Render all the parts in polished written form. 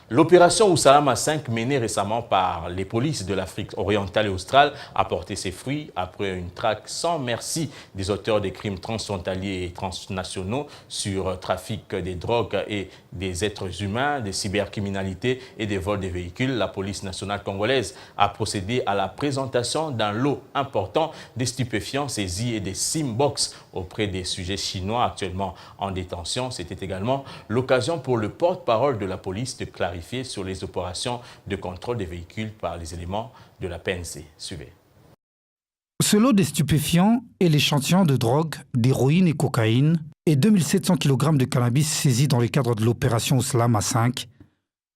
L'opération Ousalama 5 menée récemment par les polices de l'Afrique orientale et australe a porté ses fruits après une traque sans merci des auteurs des crimes transfrontaliers et transnationaux sur trafic des drogues et des êtres humains, des cybercriminalités et des vols de véhicules. La police nationale congolaise a procédé à la présentation d'un lot important de stupéfiants saisis et des SIM-box auprès des sujets chinois actuellement en détention. C'était également l'occasion pour le porte-parole de la police de clarifier sur les opérations de contrôle des véhicules par les éléments de la PNC. Suivez. Ce lot de stupéfiants est l'échantillon de drogue, d'héroïne et cocaïne et 2700 kg de cannabis saisis dans le cadre de l'opération Ousalama 5,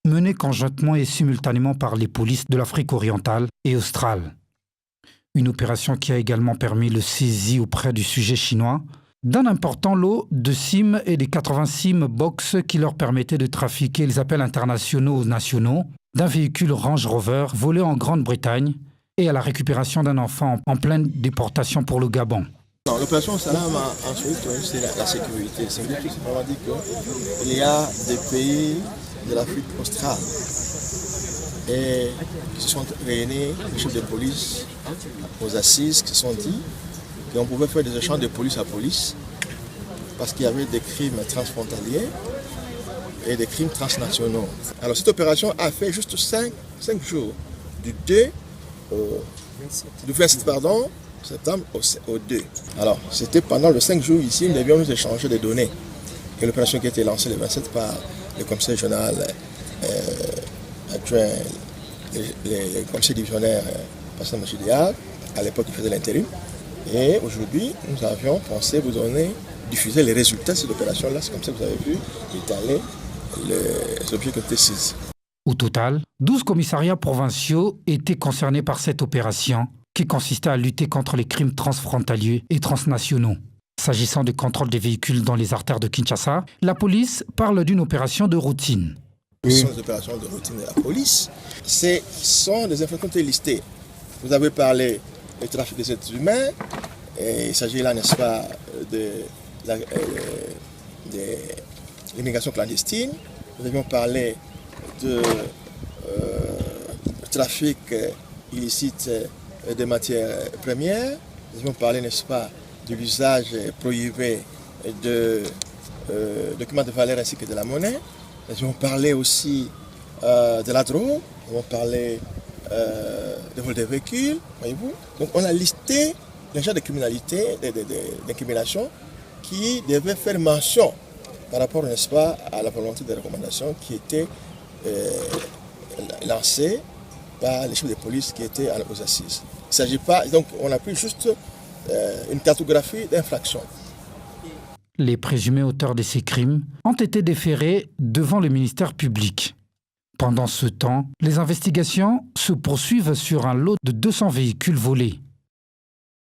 menée conjointement et simultanément par les polices de l'Afrique orientale et australe. Une opération qui a également permis le saisie auprès du sujet chinois d'un important lot de SIM et des 80 SIM box qui leur permettaient de trafiquer les appels internationaux ou nationaux d'un véhicule Range Rover volé en Grande-Bretagne et à la récupération d'un enfant en pleine déportation pour le Gabon. L'opération Ousalama, ensuite, c'est la sécurité. Ça veut dire tout simplement dire qu'il y a des pays de l'Afrique australe et qui se sont réunis, les chefs de police aux assises, qui se sont dit qu'on pouvait faire des échanges de police à police parce qu'il y avait des crimes transfrontaliers et des crimes transnationaux. Alors cette opération a fait juste 5 jours, du 27 septembre au 2. Alors c'était pendant les 5 jours ici, nous devions nous échanger des données. Et l'opération qui a été lancée le 27 par le commissaire régional adjoint, le commissaire divisionnaire Pascal Machidéal, à l'époque il faisait l'intérim. Et aujourd'hui, nous avions pensé vous diffuser les résultats de cette opération-là. C'est comme ça que vous avez vu étaler les objets qui ont été saisis. Au total, 12 commissariats provinciaux étaient concernés par cette opération qui consistait à lutter contre les crimes transfrontaliers et transnationaux. S'agissant du contrôle des véhicules dans les artères de Kinshasa, la police parle d'une opération de routine. Ce sont des opérations de routine de la police. Ce sont des infractions qui ont été listées. Vous avez parlé du trafic des êtres humains. Et il s'agit là, n'est-ce pas, de l'immigration clandestine. Nous avions parlé de trafic illicite des matières premières. Nous avions parlé, n'est-ce pas, de l'usage prohibé de documents de valeur ainsi que de la monnaie. Nous avions parlé aussi de la drogue. Nous avons parlé de vol de véhicules, voyez-vous. Donc on a listé les genres de criminalité, d'incrimination qui devaient faire mention par rapport, n'est-ce pas, à la volonté de recommandation qui était lancée par les chefs de police qui étaient aux assises. Il ne s'agit pas, donc on a pris juste une cartographie d'infractions. Les présumés auteurs de ces crimes ont été déférés devant le ministère public. Pendant ce temps, les investigations se poursuivent sur un lot de 200 véhicules volés.